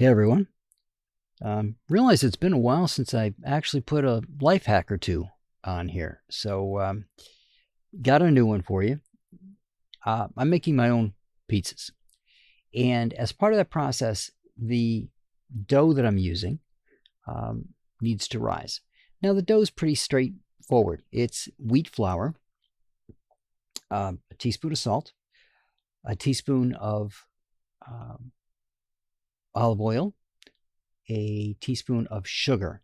Hey everyone. Realize it's been a while since I actually put a life hack or two on here. So, got a new one for you. I'm making my own pizzas. And as part of that process, the dough that I'm using um, needs to rise. Now, the dough is pretty straightforward. It's wheat flour, a teaspoon of salt, a teaspoon of um, olive oil, a teaspoon of sugar.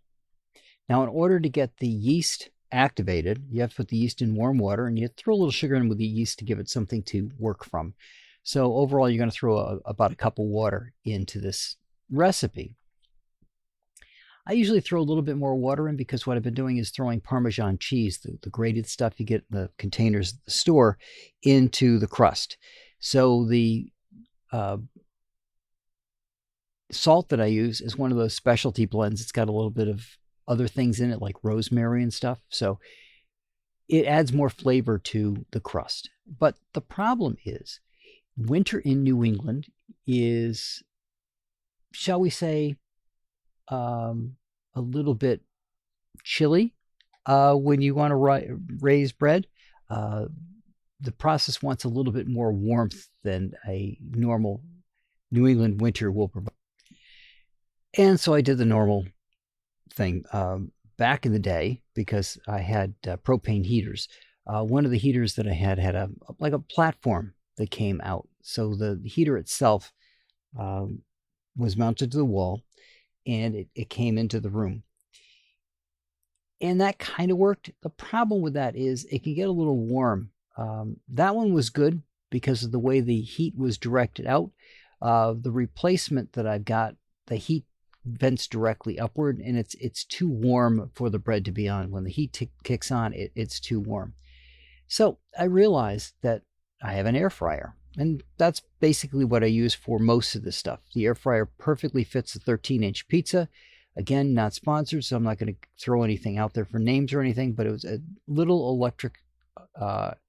Now, in order to get the yeast activated, you have to put the yeast in warm water and you throw a little sugar in with the yeast to give it something to work from. So overall, you're going to throw about a cup of water into this recipe. I usually throw a little bit more water in because what I've been doing is throwing Parmesan cheese, the grated stuff you get in the containers at the store, into the crust. So the uh, salt that I use is one of those specialty blends. It's got a little bit of other things in it like rosemary and stuff. So it adds more flavor to the crust. But the problem is winter in New England is, shall we say, a little bit chilly when you want to raise bread. Uh, the process wants a little bit more warmth than a normal New England winter will provide. And so I did the normal thing. Back in the day, because I had propane heaters, one of the heaters that I had a like a platform that came out. So the heater itself was mounted to the wall, and it came into the room. And that kind of worked. The problem with that is it can get a little warm. That one was good because of the way the heat was directed out. The replacement that I've got, the heat vents directly upward, and it's too warm for the bread to be on. When the heat kicks on, it's too warm. So I realized that I have an air fryer, and that's basically what I use for most of this stuff. The air fryer perfectly fits a 13-inch pizza. Again, not sponsored, so I'm not going to throw anything out there for names or anything, but it was a little electric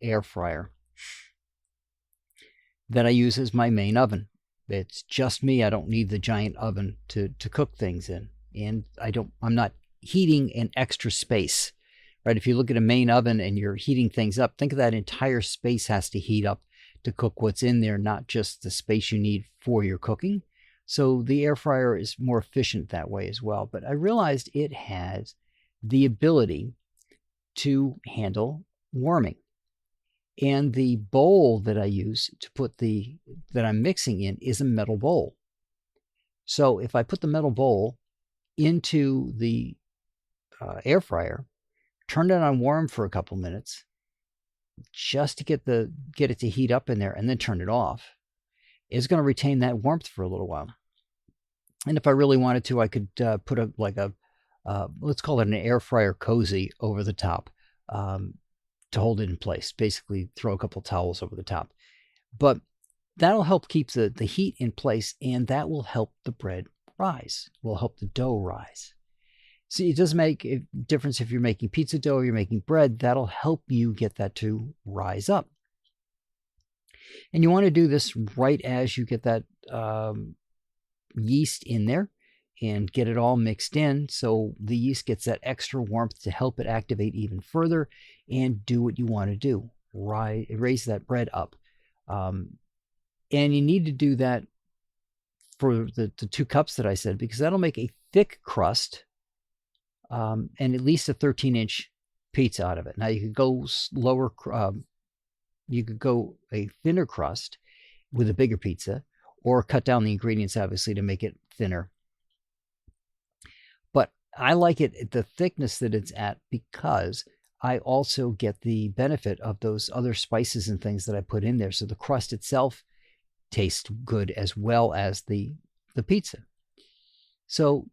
air fryer that I use as my main oven. It's just me. I don't need the giant oven to cook things in. And I'm not heating an extra space, right? If you look at a main oven and you're heating things up, think of that entire space has to heat up to cook what's in there, not just the space you need for your cooking. So the air fryer is more efficient that way as well. But I realized it has the ability to handle warming. And the bowl that I use to put that I'm mixing in is a metal bowl. So if I put the metal bowl into the air fryer, turn it on warm for a couple minutes, just to get it to heat up in there, and then turn it off, it's going to retain that warmth for a little while. And if I really wanted to, I could put let's call it an air fryer cozy over the top. To hold it in place, basically throw a couple towels over the top. But that'll help keep the heat in place, and that will help the bread rise, will help the dough rise. So it does make a difference if you're making pizza dough or you're making bread. That'll help you get that to rise up. And you want to do this right as you get that yeast in there and get it all mixed in, so the yeast gets that extra warmth to help it activate even further and do what you want to do, raise that bread up. And you need to do that for the 2 cups that I said, because that'll make a thick crust and at least a 13-inch pizza out of it. Now you could go lower, you could go a thinner crust with a bigger pizza, or cut down the ingredients obviously to make it thinner. But I like it at the thickness that it's at because I also get the benefit of those other spices and things that I put in there. So the crust itself tastes good as well as the pizza. So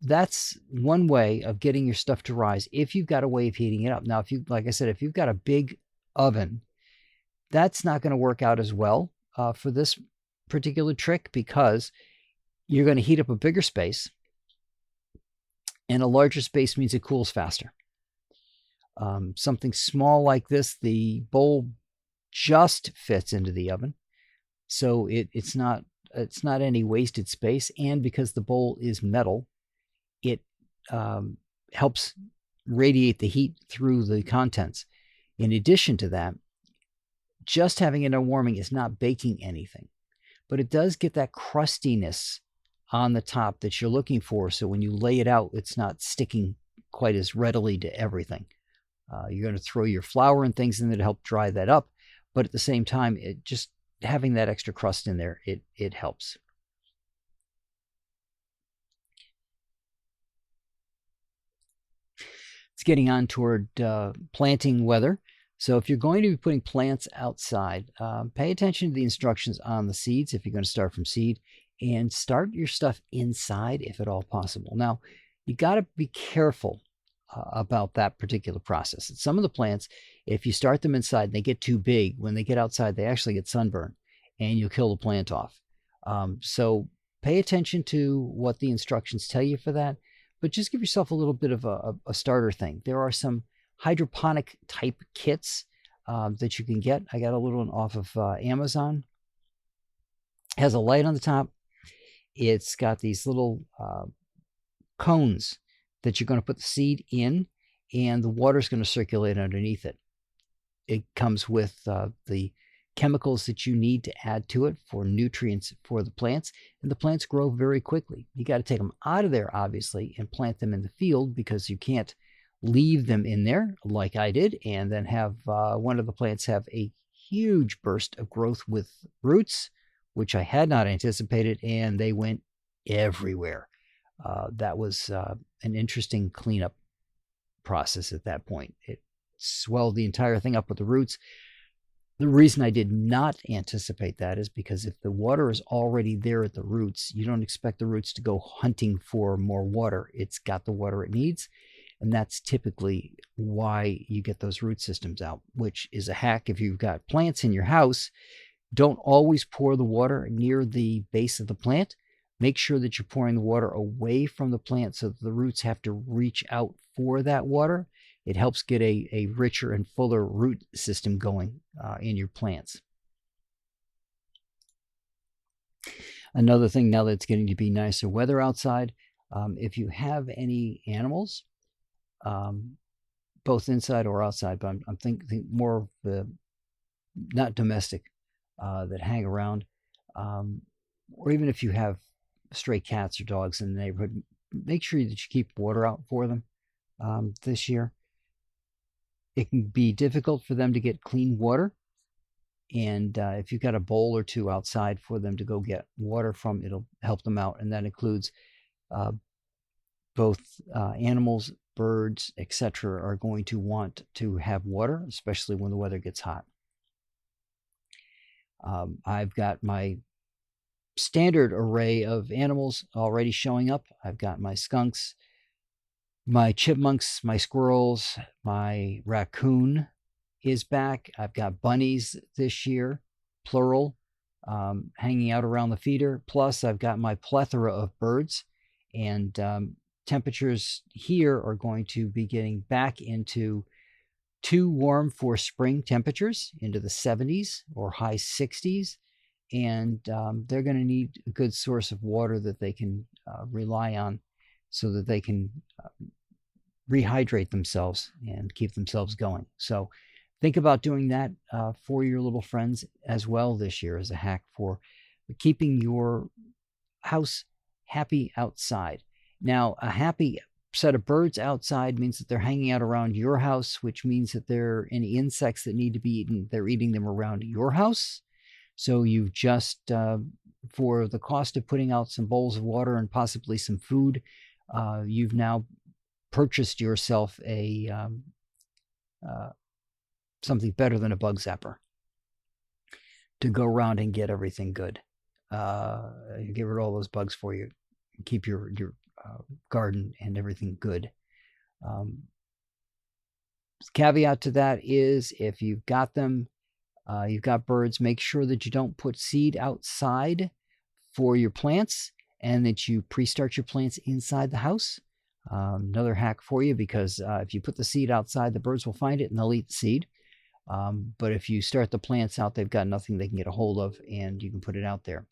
that's one way of getting your stuff to rise if you've got a way of heating it up. Now, like I said, if you've got a big oven, that's not going to work out as well for this particular trick, because you're going to heat up a bigger space, and a larger space means it cools faster. Something small like this, the bowl just fits into the oven, so it's not it's not any wasted space, and because the bowl is metal, it helps radiate the heat through the contents. In addition to that, just having it unwarming is not baking anything, but it does get that crustiness on the top that you're looking for. So when you lay it out, it's not sticking quite as readily to everything. You're going to throw your flour and things in there to help dry that up, but at the same time, it just having that extra crust in there, it helps. It's getting on toward planting weather. So if you're going to be putting plants outside, pay attention to the instructions on the seeds if you're going to start from seed, and start your stuff inside if at all possible. Now, you got to be careful about that particular process. Some of the plants, if you start them inside and they get too big, when they get outside, they actually get sunburned and you'll kill the plant off. So pay attention to what the instructions tell you for that, but just give yourself a little bit of a starter thing. There are some hydroponic type kits that you can get. I got a little one off of Amazon. It has a light on the top. It's got these little cones that you're going to put the seed in, and the water is going to circulate underneath it. It comes with the chemicals that you need to add to it for nutrients for the plants, and the plants grow very quickly. You got to take them out of there, obviously, and plant them in the field, because you can't leave them in there like I did and then have one of the plants have a huge burst of growth with roots, which I had not anticipated, and they went everywhere. That was an interesting cleanup process at that point. It swelled the entire thing up with the roots. The reason I did not anticipate that is because if the water is already there at the roots, you don't expect the roots to go hunting for more water. It's got the water it needs, and that's typically why you get those root systems out, which is a hack if you've got plants in your house. Don't always pour the water near the base of the plant. Make sure that you're pouring the water away from the plant so that the roots have to reach out for that water. It helps get a richer and fuller root system going in your plants. Another thing, now that it's getting to be nicer weather outside, if you have any animals, both inside or outside, but I'm thinking more of the not domestic, that hang around, or even if you have stray cats or dogs in the neighborhood, make sure that you keep water out for them this year. It can be difficult for them to get clean water, and if you've got a bowl or two outside for them to go get water from, it'll help them out, and that includes both animals, birds, etc. are going to want to have water, especially when the weather gets hot. I've got my standard array of animals already showing up. I've got my skunks, my chipmunks, my squirrels, my raccoon is back. I've got bunnies this year, plural, hanging out around the feeder. Plus, I've got my plethora of birds, and temperatures here are going to be getting back into too warm for spring temperatures, into the 70s or high 60s, and they're going to need a good source of water that they can rely on so that they can rehydrate themselves and keep themselves going. So think about doing that for your little friends as well this year as a hack for keeping your house happy outside. Now, a happy set of birds outside means that they're hanging out around your house, which means that there are any insects that need to be eaten, they're eating them around your house. So you've just, for the cost of putting out some bowls of water and possibly some food, you've now purchased yourself a something better than a bug zapper to go around and get everything good. Get rid of all those bugs for you. Keep your garden and everything good. Caveat to that is if you've got them, you've got birds, make sure that you don't put seed outside for your plants and that you pre-start your plants inside the house. Another hack for you, because if you put the seed outside, the birds will find it and they'll eat the seed. But if you start the plants out, they've got nothing they can get a hold of, and you can put it out there.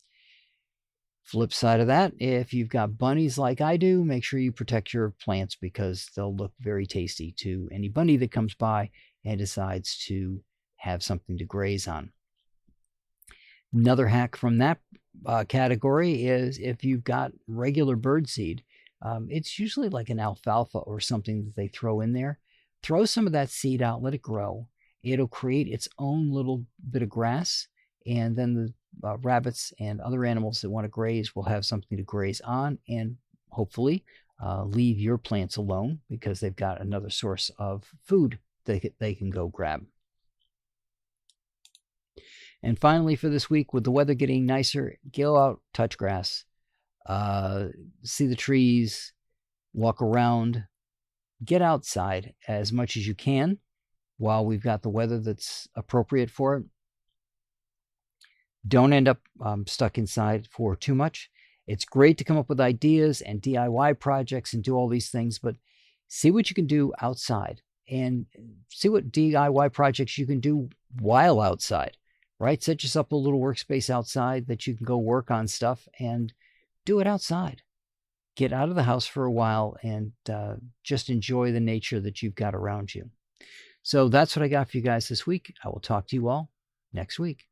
Flip side of that, if you've got bunnies like I do, make sure you protect your plants because they'll look very tasty to any bunny that comes by and decides to have something to graze on. Another hack from that category is if you've got regular birdseed, it's usually like an alfalfa or something that they throw in there. Throw some of that seed out, let it grow. It'll create its own little bit of grass, and then the rabbits and other animals that want to graze will have something to graze on, and hopefully leave your plants alone because they've got another source of food they can go grab. And finally, for this week, with the weather getting nicer, go out, touch grass, see the trees, walk around, get outside as much as you can while we've got the weather that's appropriate for it. Don't end up stuck inside for too much. It's great to come up with ideas and DIY projects and do all these things, but see what you can do outside and see what DIY projects you can do while outside, right? Set yourself up a little workspace outside that you can go work on stuff and do it outside. Get out of the house for a while and just enjoy the nature that you've got around you. So that's what I got for you guys this week. I will talk to you all next week.